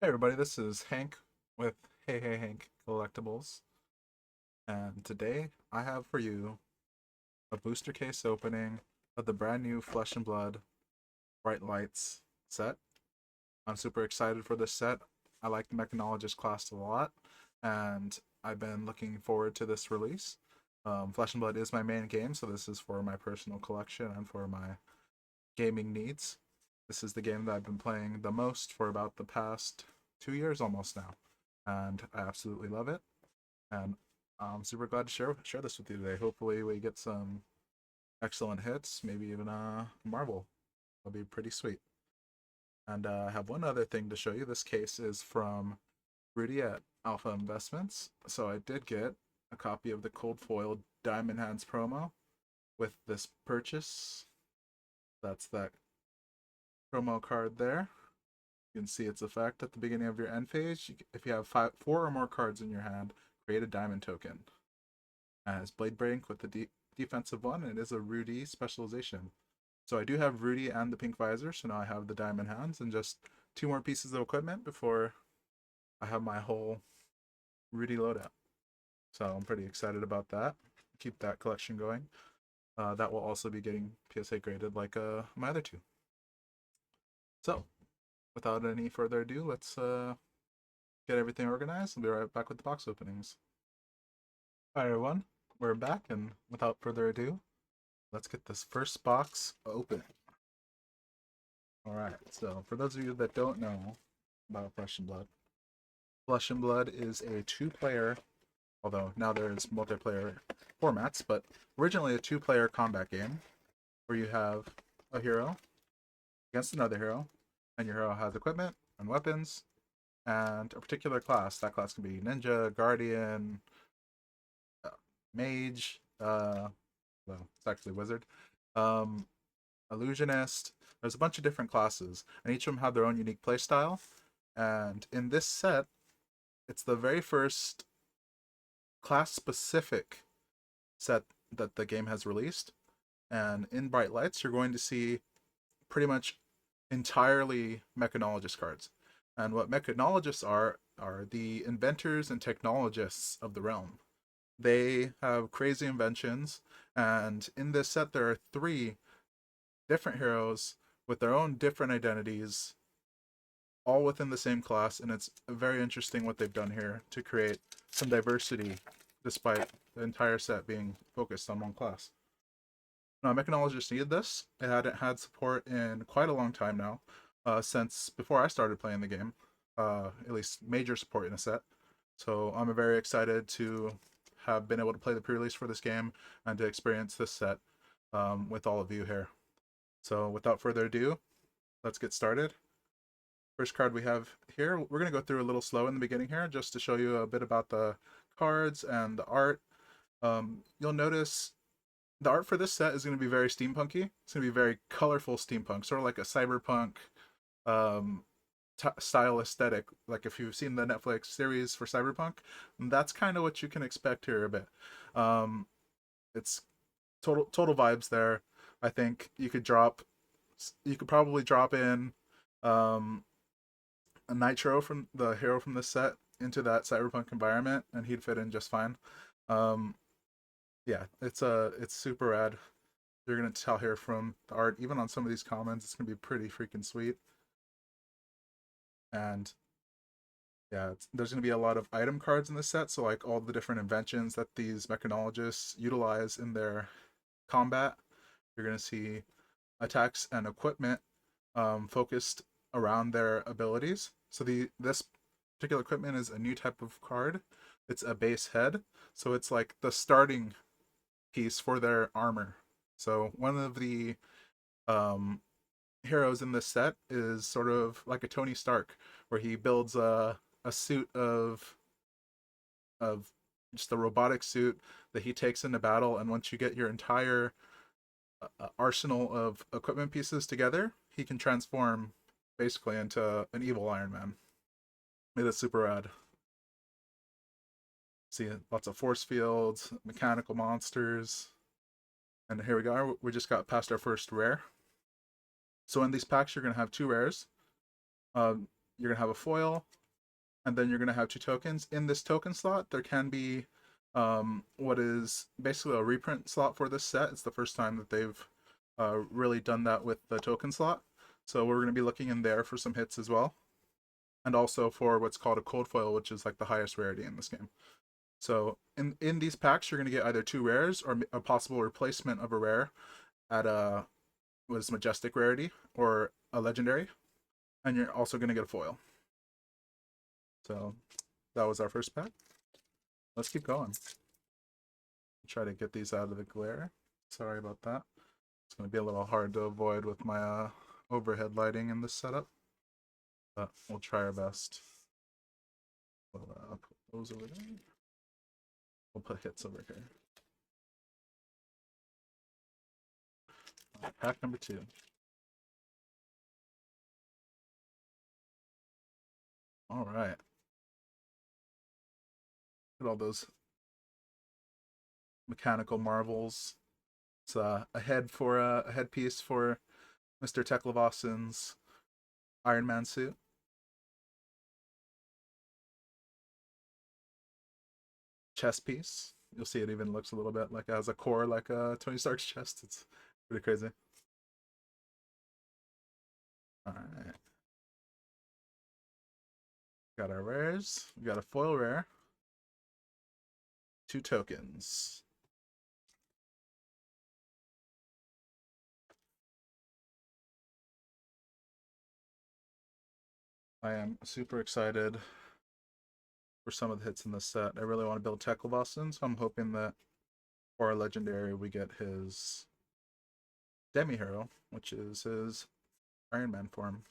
Hey everybody, this is Hank with Hey Hank Collectibles, and today I have for you a booster case opening of the brand new Flesh and Blood Bright Lights set. I'm super excited for this set. I like the Mechanologist class a lot, and I've been looking forward to this release. Flesh and Blood is my main game, so this is for my personal collection and for my gaming needs. This is the game that I've been playing the most for about the past 2 years almost now, and I absolutely love it. And I'm super glad to share this with you today. Hopefully, we get some excellent hits, maybe even a Marvel. That'll be pretty sweet. And I have one other thing to show you. This case is from Rudy at Alpha Investments. So I did get a copy of the Cold Foil Diamond Hands promo with this purchase. That's that promo card there. You can see its effect at the beginning of your end phase. If you have four or more cards in your hand, create a diamond token. It has Blade Break with the defensive one, and it is a Rudy specialization. So I do have Rudy and the pink visor, so now I have the diamond hands and just two more pieces of equipment before I have my whole Rudy loadout. So I'm pretty excited about that. Keep that collection going. That will also be getting PSA graded like my other two. So without any further ado, let's get everything organized. I'll be right back with the box openings. Hi everyone, we're back, and without further ado, let's get this first box open. Alright, so for those of you that don't know about Flesh and Blood is a two-player, although now there's multiplayer formats, but originally a two-player combat game where you have a hero against another hero, and your hero has equipment and weapons and a particular class. That class can be ninja, guardian, mage, well, it's actually wizard, um, illusionist. There's a bunch of different classes, and each of them have their own unique playstyle. And in this set, it's the very first class-specific set that the game has released. And in Bright Lights, you're going to see pretty much entirely mechanologist cards. And what mechanologists are the inventors and technologists of the realm. They have crazy inventions, and in this set there are three different heroes with their own different identities, all within the same class, and it's very interesting what they've done here to create some diversity despite the entire set being focused on one class. Now, Mechanologist needed this. It hadn't had support in quite a long time now, since before I started playing the game, at least major support in a set. So I'm very excited to have been able to play the pre-release for this game and to experience this set with all of you here. So without further ado, let's get started. First card we have here, we're going to go through a little slow in the beginning here just to show you a bit about the cards and the art. You'll notice the art for this set is going to be very steampunky. It's going to be very colorful steampunk, sort of like a cyberpunk um, style aesthetic. Like if you've seen the Netflix series for cyberpunk, that's kind of what you can expect here a bit. Um, it's total vibes there. I think you could probably drop in um, a Nitro from the hero from this set into that cyberpunk environment, and he'd fit in just fine. Um, yeah, it's super rad. You're gonna tell here from the art, even on some of these comments, it's gonna be pretty freaking sweet. And yeah, there's gonna be a lot of item cards in this set, so like all the different inventions that these mechanologists utilize in their combat. You're gonna see attacks and equipment focused around their abilities. So this particular equipment is a new type of card. It's a base head, so it's like the starting piece for their armor. So one of the um, heroes in this set is sort of like a Tony Stark, where he builds a suit of just a robotic suit that he takes into battle. And once you get your entire arsenal of equipment pieces together, he can transform basically into an evil Iron Man. It is super rad. See lots of force fields, mechanical monsters, and here we go. We just got past our first rare. So in these packs, you're gonna have two rares. Um, you're gonna have a foil, and then you're gonna have two tokens. In this token slot, there can be what is basically a reprint slot for this set. It's the first time that they've really done that with the token slot. So we're gonna be looking in there for some hits as well, and also for what's called a cold foil, which is like the highest rarity in this game. So in these packs, you're gonna get either two rares or a possible replacement of a rare at a was majestic rarity or a legendary, and you're also gonna get a foil. So that was our first pack. Let's keep going. Try to get these out of the glare. Sorry about that. It's gonna be a little hard to avoid with my overhead lighting in this setup, but we'll try our best. We'll put those over there. We'll put hits over here. Pack number 2. All right. Look at all those mechanical marvels. It's a head for a headpiece for Mr. Teklevosson's Iron Man suit. Chest piece. You'll see it even looks a little bit like it has a core like Tony Stark's chest. It's pretty crazy. All right. Got our rares. We got a foil rare. 2 tokens. I am super excited for some of the hits in this set. I really want to build Teklevossen, so I'm hoping that for our legendary we get his demi-hero, which is his Iron Man form.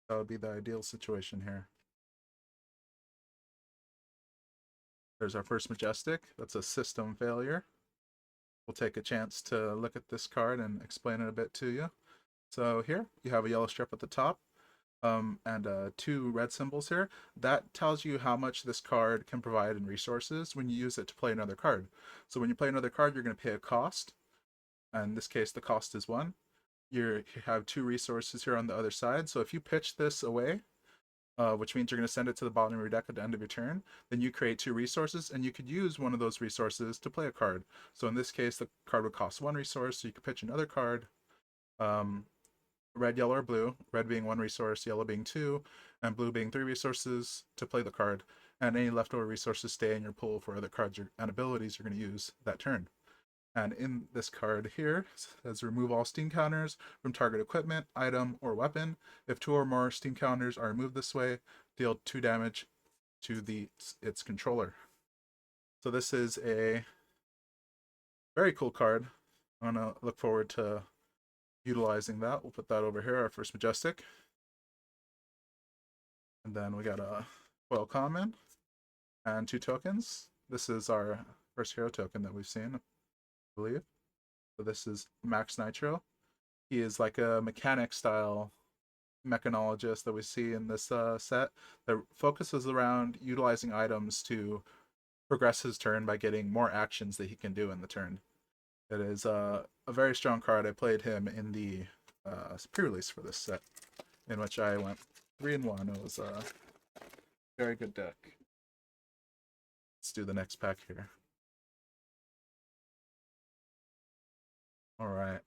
That would be the ideal situation here. There's our first Majestic. That's a system failure. We'll take a chance to look at this card and explain it a bit to you. So here, you have a yellow strip at the top, and 2 red symbols here. That tells you how much this card can provide in resources when you use it to play another card. So when you play another card, you're going to pay a cost. And in this case, the cost is 1. You have 2 resources here on the other side. So if you pitch this away, which means you're going to send it to the bottom of your deck at the end of your turn, then you create 2 resources, and you could use one of those resources to play a card. So in this case, the card would cost 1 resource, so you could pitch another card, red, yellow, or blue, red being 1 resource, yellow being 2, and blue being 3 resources to play the card. And any leftover resources stay in your pool for other cards and abilities you're going to use that turn. And in this card here, it says remove all steam counters from target equipment, item, or weapon. If 2 or more steam counters are removed this way, deal 2 damage to its controller. So this is a very cool card. I'm gonna look forward to utilizing that. We'll put that over here, our first Majestic. And then we got a foil common and 2 tokens. This is our first hero token that we've seen, I believe. So this is Max Nitro. He is like a mechanic style mechanologist that we see in this set that focuses around utilizing items to progress his turn by getting more actions that he can do in the turn. It is a very strong card. I played him in the pre-release for this set, in which I went 3-1. It was a very good deck. Let's do the next pack here. All right,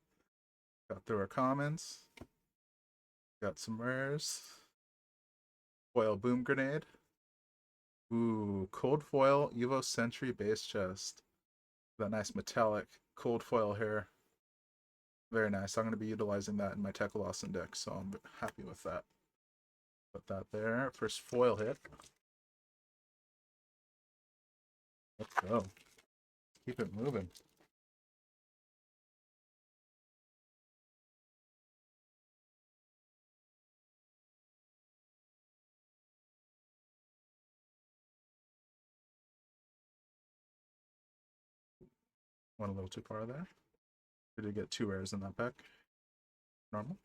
got through our commons. Got some rares. Foil Boom Grenade. Ooh, cold foil Evo Sentry base chest. That nice metallic cold foil here. Very nice. I'm going to be utilizing that in my Teklevossen deck, so I'm happy with that. Put that there. First foil hit. Let's go. Keep it moving. Went a little too far there. We did get 2 rares in that pack. Normal.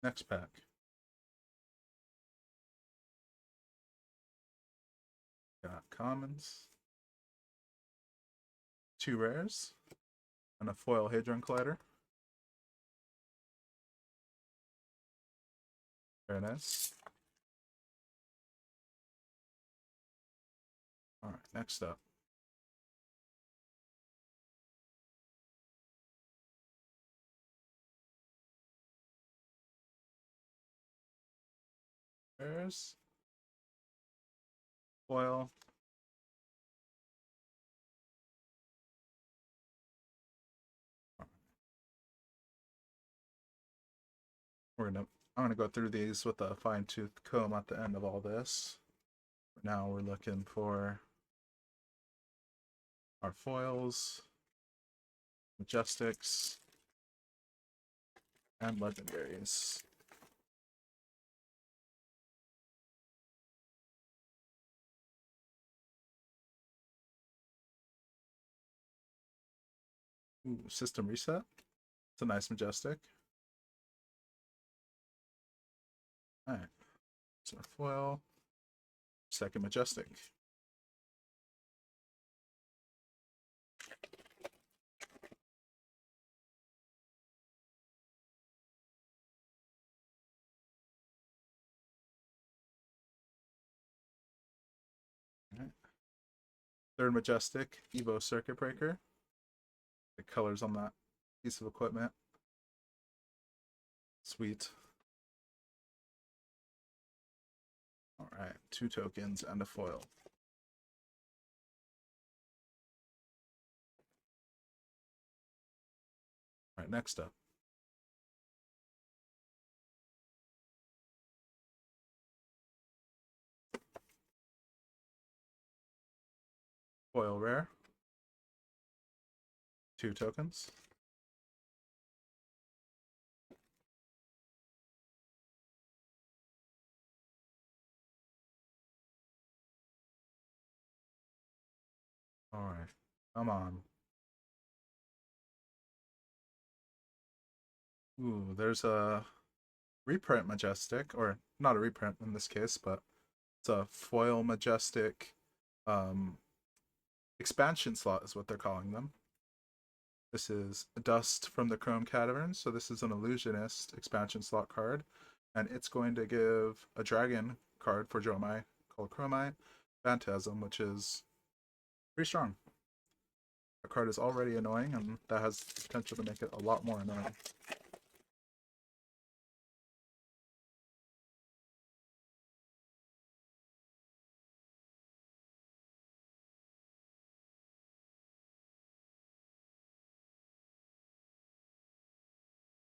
Next pack. Got commons, 2 rares, and a foil Hadron Collider. Very nice. Alright, next up. Rares, foil, I'm gonna go through these with a fine-tooth comb at the end of all this. Now we're looking for our foils, majestics, and legendaries. Ooh, system reset. It's a nice majestic. Alright. So our foil. Second majestic. Alright. Third majestic, Evo Circuit Breaker. The colors on that piece of equipment. Sweet. Alright, 2 tokens and a foil. Alright, next up. Foil rare. 2 tokens. Alright, come on. Ooh, there's a reprint majestic, or not a reprint in this case, but it's a foil majestic expansion slot is what they're calling them. This is Dust from the Chrome Caverns, so this is an illusionist expansion slot card, and it's going to give a dragon card for Jomai called Chromite Phantasm, which is pretty strong. The card is already annoying, and that has the potential to make it a lot more annoying.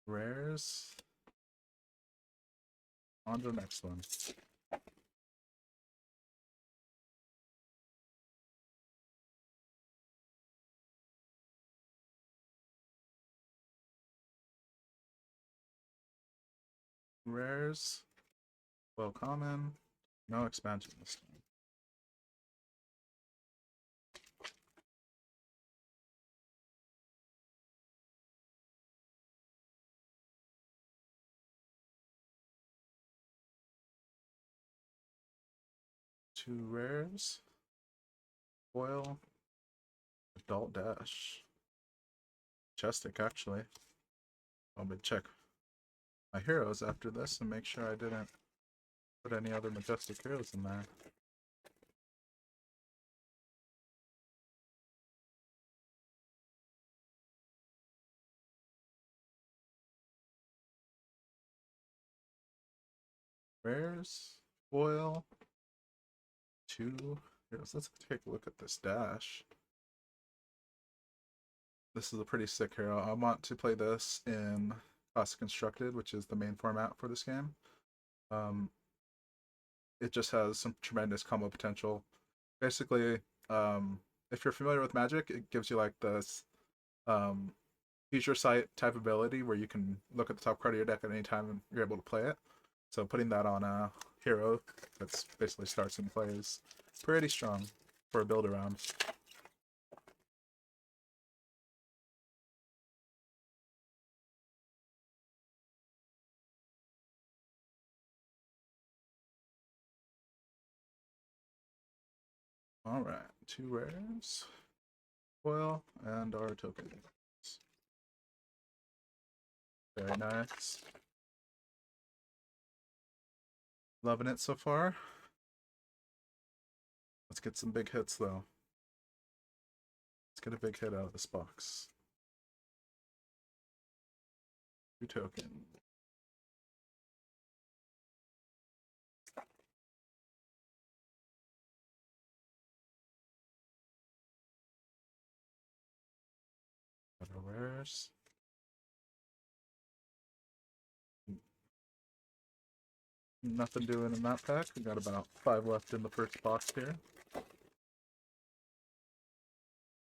Rares. On to the next one. Rares. Well, common. No expansion this time. Two rares. Foil. Adult Dash. Majestic, actually. I'm gonna check my heroes after this and make sure I didn't put any other majestic heroes in there. Rares. Foil. 2 heroes. Let's take a look at this dash. This is a pretty sick hero. I want to play this in Classic Constructed, which is the main format for this game. It just has some tremendous combo potential. Basically, if you're familiar with Magic, it gives you like this future sight type ability where you can look at the top card of your deck at any time and you're able to play it. So putting that on a hero that's basically starts and plays pretty strong for a build around. Alright, 2 rares, foil, and our token. Very nice. Loving it so far. Let's get some big hits though. Let's get a big hit out of this box. 2 token. Got our rares. Nothing doing in that pack. We got about 5 left in the first box here.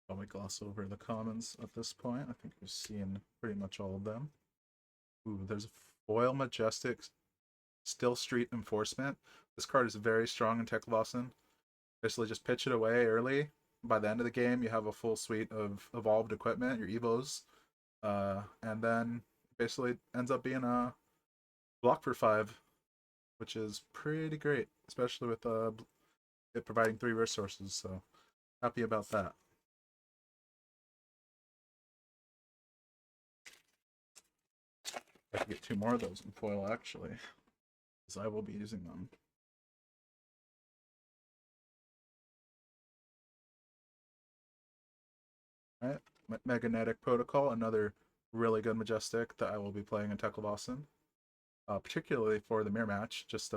Probably gloss over the commons at this point. I think we've seen pretty much all of them. Ooh, there's a foil majestic Still Street Enforcement. This card is very strong in Teklovasen. Basically just pitch it away early. By the end of the game, you have a full suite of evolved equipment, your evos. And then basically ends up being a block for 5, which is pretty great, especially with it providing 3 resources. So happy about that. I can get 2 more of those in foil actually, because I will be using them. Alright, Magnetic Protocol, another really good majestic that I will be playing in Teklovasen. Particularly for the mirror match, just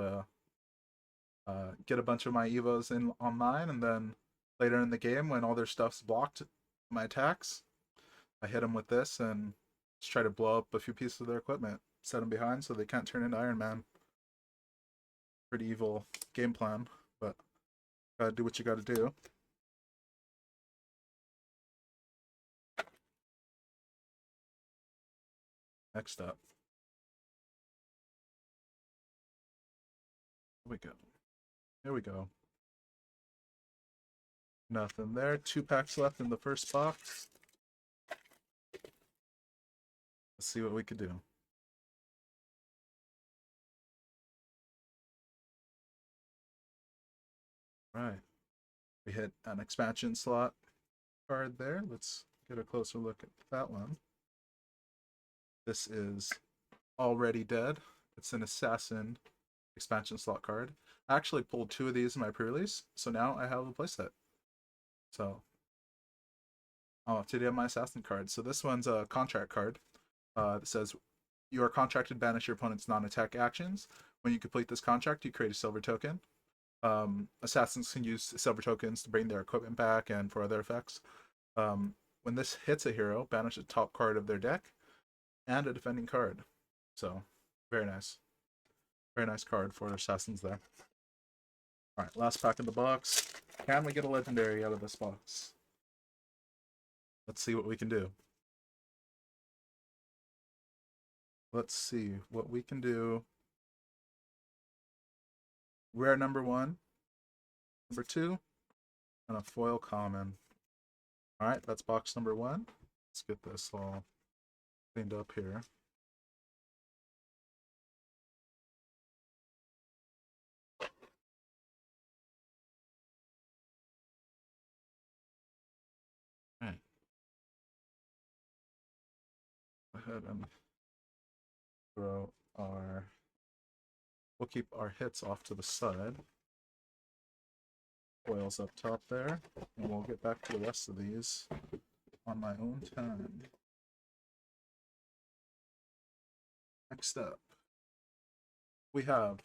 get a bunch of my evos in online, and then later in the game when all their stuff's blocked my attacks, I hit them with this and just try to blow up a few pieces of their equipment, set them behind so they can't turn into Iron Man. Pretty evil game plan, but gotta do what you gotta do. Next up, here we go. Here we go. Nothing there. 2 packs left in the first box. Let's see what we can do. Right. We hit an expansion slot card there. Let's get a closer look at that one. This is Already Dead. It's an assassin expansion slot card. I actually pulled 2 of these in my pre-release, so now I have a playset. So today I have my assassin card. So this one's a contract card. That says you are contracted to banish your opponent's non-attack actions. When you complete this contract, you create a silver token. Assassins can use silver tokens to bring their equipment back and for other effects. When this hits a hero, banish the top card of their deck and a defending card. So, very nice. Very nice card for assassins there. Alright, last pack in the box. Can we get a legendary out of this box? Let's see what we can do. Let's see what we can do. Rare number 1, number 2, and a foil common. Alright, that's box number 1. Let's get this all cleaned up here. Alright. Go ahead and throw our... We'll keep our hits off to the side. Foils up top there, and we'll get back to the rest of these on my own time. Next up, we have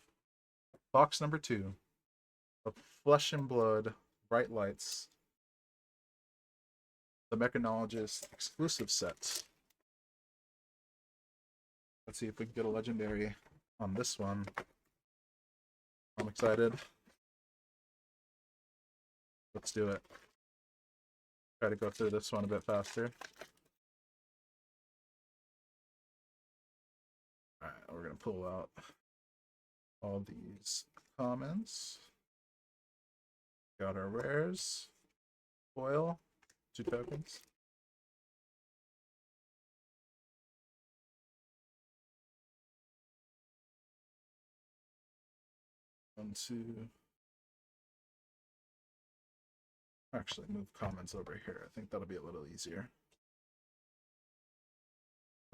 box number 2 of Flesh and Blood Bright Lights, the Mechanologist exclusive set. Let's see if we can get a legendary on this one. I'm excited. Let's do it. Try to go through this one a bit faster. Alright, we're going to pull out all these commons. Got our rares. Foil. 2 tokens. One, two. Actually, move commons over here. I think that'll be a little easier.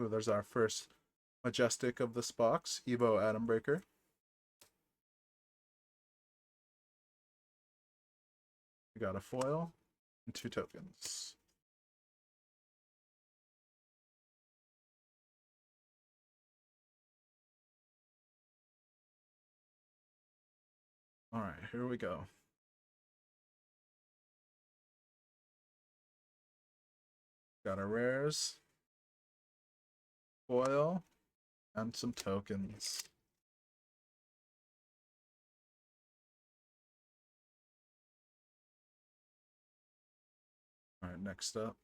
Ooh, there's our first Majestic of this box, Evo Atom Breaker. We got a foil and 2 tokens. All right, here we go. Got our rares, foil, and some tokens. All right, next up.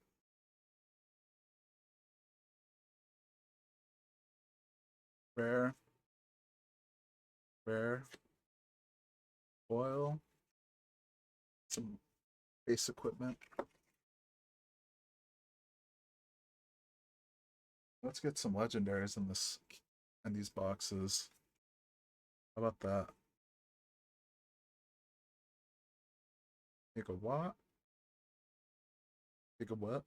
Rare, rare, foil, some base equipment. Let's get some legendaries in these boxes. How about that? Gigawatt? Gigawatt?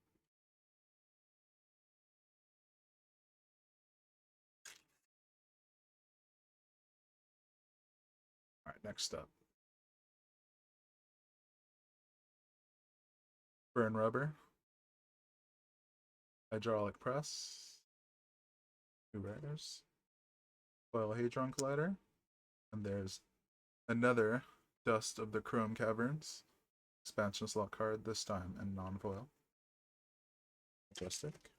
All right, next up. Burn rubber. Hydraulic press. 2 rares. Foil Hadron Collider. And there's another Dust of the Chrome Caverns. Expansion slot card, this time in non-foil. Majestic.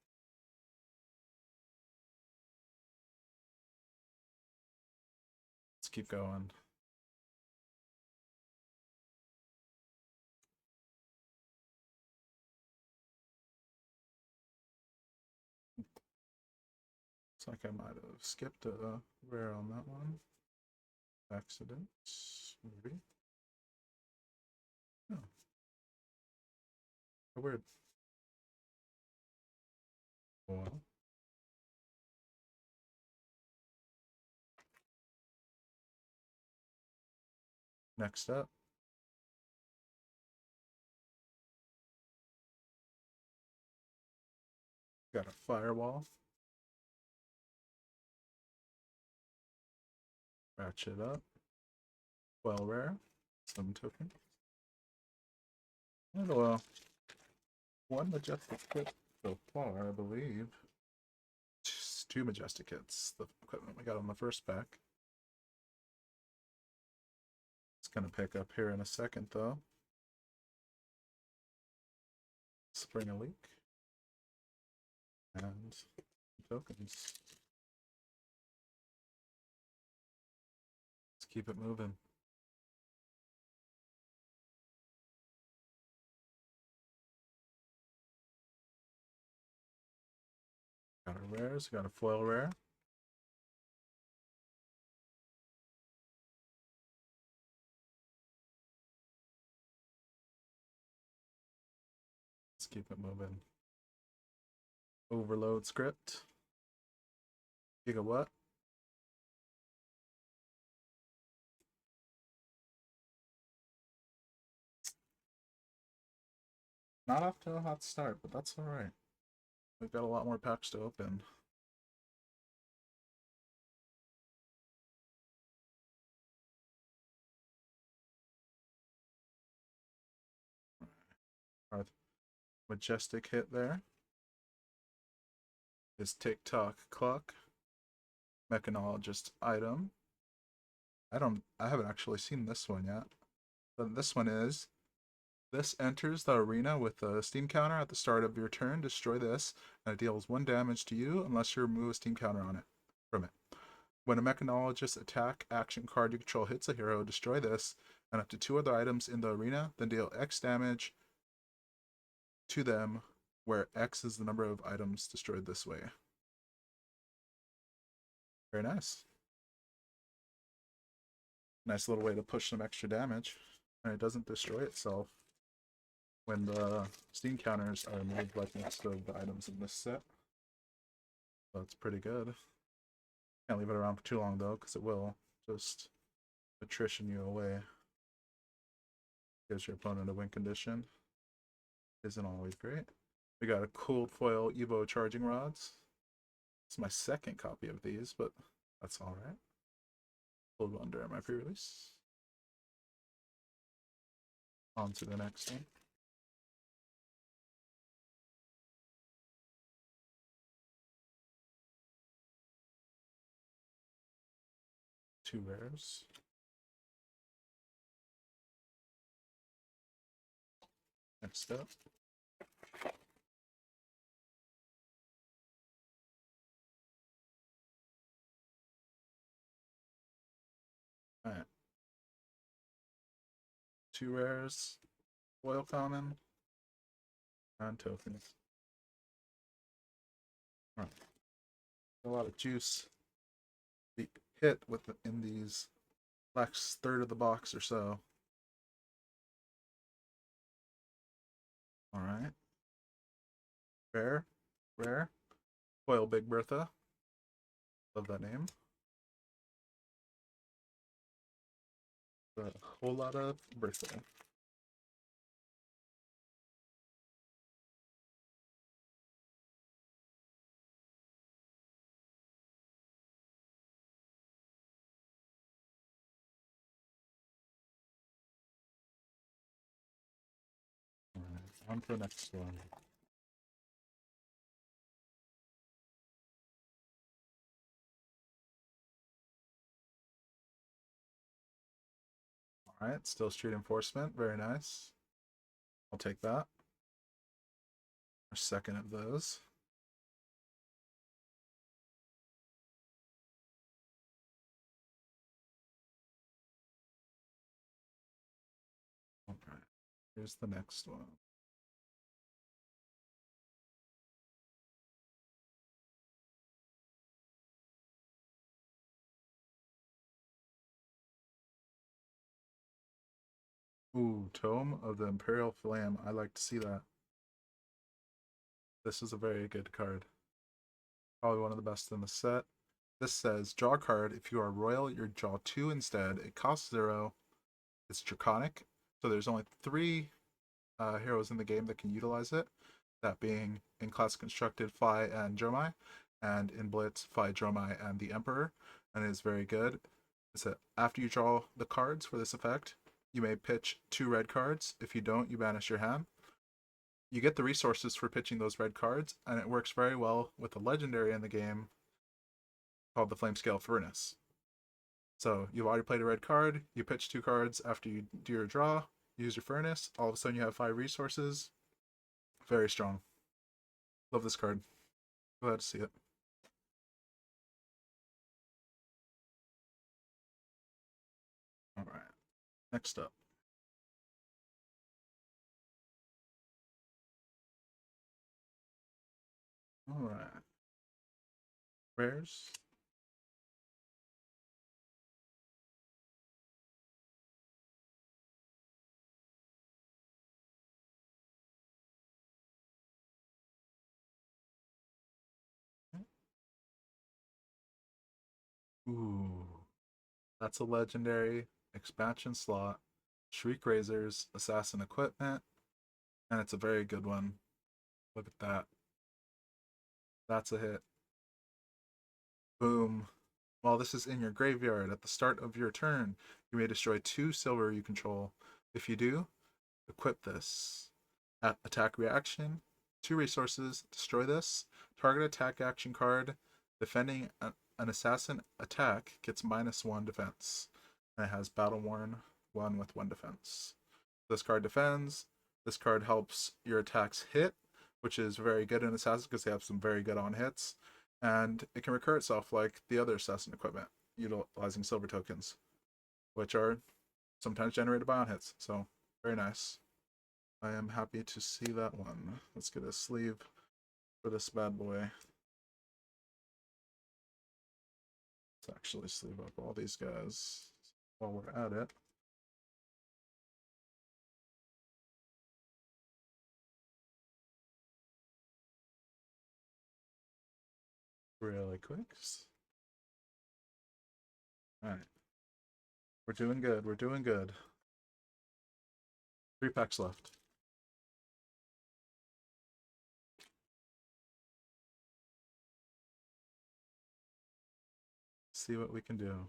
Let's keep going. Looks like I might have skipped a rare on that one. Accident, maybe. Oh. Oh, weird. Well. Next up. Got a firewall. Ratchet up. Well rare. Some token. And one majestic kit so far, I believe. Just 2 majestic kits. The equipment we got on the first pack. It's gonna pick up here in a second though. Spring a leak. And tokens. Let's keep it moving. Got a rares, got a foil rare. Let's keep it moving. Overload script. Gigawatt. Not off to a hot start, but that's alright. We've got a lot more packs to open. Our majestic hit there is TikTok Clock. Mechanologist item. I haven't actually seen this one yet. But this one is, this enters the arena with a steam counter at the start of your turn. Destroy this, and it deals 1 damage to you unless you remove a steam counter on it from it. When a mechanologist attack action card you control hits a hero, destroy this and up to 2 other items in the arena, then deal X damage to them, where X is the number of items destroyed this way. Very nice. Nice little way to push some extra damage. And it doesn't destroy itself when the steam counters are moved like most of the items in this set. So it's pretty good. Can't leave it around for too long though, because it will just attrition you away. Gives your opponent a win condition. isn't always great. We got a cooled foil Evo charging rods. It's my second copy of these, but that's all right. Pulled one during my pre-release. On to the next one. Two rares. Next up. Alright. Two rares. Foil common. And tokens. Alright. A lot of juice. The hit in these last third of the box or so. Alright. Rare. Rare. Foil Big Bertha. Love that name. A whole lot of Bertha. Alright, on to the next one. Alright, still Street Enforcement. Very nice. I'll take that. Our second of those. Alright, here's the next one. Ooh, Tome of the Imperial Flame. I like to see that. This is a very good card. Probably one of the best in the set. This says, draw a card. If you are royal, you draw 2 instead. It costs 0. It's draconic. So there's only 3 heroes in the game that can utilize it. That being in class constructed Phi and Dromai, and in Blitz Phi, Dromai, and the Emperor. And it is very good. It said, after you draw the cards for this effect, you may pitch 2 red cards. If you don't, you banish your hand. You get the resources for pitching those red cards, and it works very well with a legendary in the game called the Flamescale Furnace. So you've already played a red card, you pitch 2 cards after you do your draw, use your Furnace, all of a sudden you have 5 resources. Very strong. Love this card. Glad to see it. Alright, next up. Alright. Rares. Ooh. That's a legendary expansion slot. Shriek Razors, Assassin Equipment, and it's a very good one. Look at that. That's a hit. Boom. While this is in your graveyard at the start of your turn, you may destroy 2 silver you control. If you do, equip this. At attack reaction, 2 resources, destroy this. Target attack action card defending an assassin attack gets -1 defense. And it has Battle Worn 1 with 1 defense. This card defends. This card helps your attacks hit, which is very good in Assassin because they have some very good on hits. And it can recur itself like the other Assassin equipment, utilizing silver tokens, which are sometimes generated by on hits. So, very nice. I am happy to see that one. Let's get a sleeve for this bad boy. Let's actually sleeve up all these guys while we're at it. Really quick. Alright. We're doing good. We're doing good. 3 packs left. see what we can do.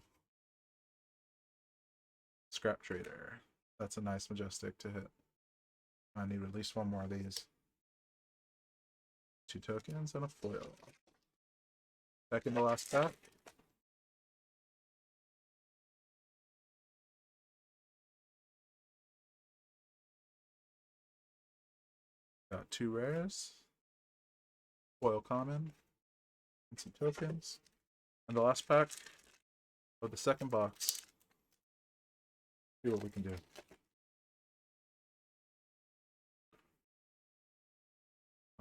Scrap Trader. That's a nice Majestic to hit. I need at least one more of these. 2 tokens and a foil. Second to last pack. Got 2 rares. Foil common. And some tokens. And the last pack of the second box. See what we can do.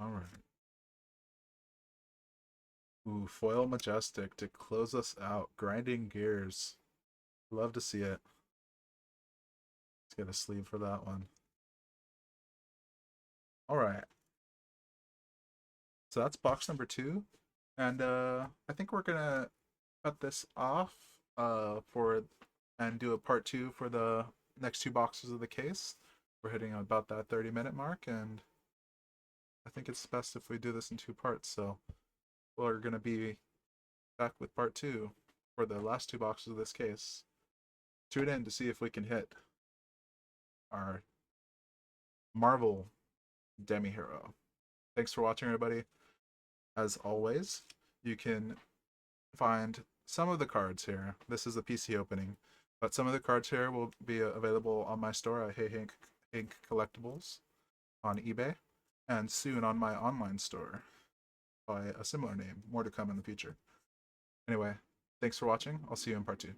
Alright. Ooh, foil Majestic to close us out. Grinding Gears. Love to see it. Let's get a sleeve for that one. Alright. So that's box number 2. And I think we're gonna cut this off and do a part 2 for the next 2 boxes of the case. We're hitting about that 30-minute mark, and I think it's best if we do this in 2 parts. So we're gonna be back with part 2 for the last 2 boxes of this case. Tune in to see if we can hit our Marvel Demi Hero. Thanks for watching, everybody. As always, you can find some of the cards here. This is the PC opening, but some of the cards here will be available on my store at Hey Hank Collectibles on eBay, and soon on my online store by a similar name. More to come in the future. Anyway, thanks for watching. I'll see you in part 2.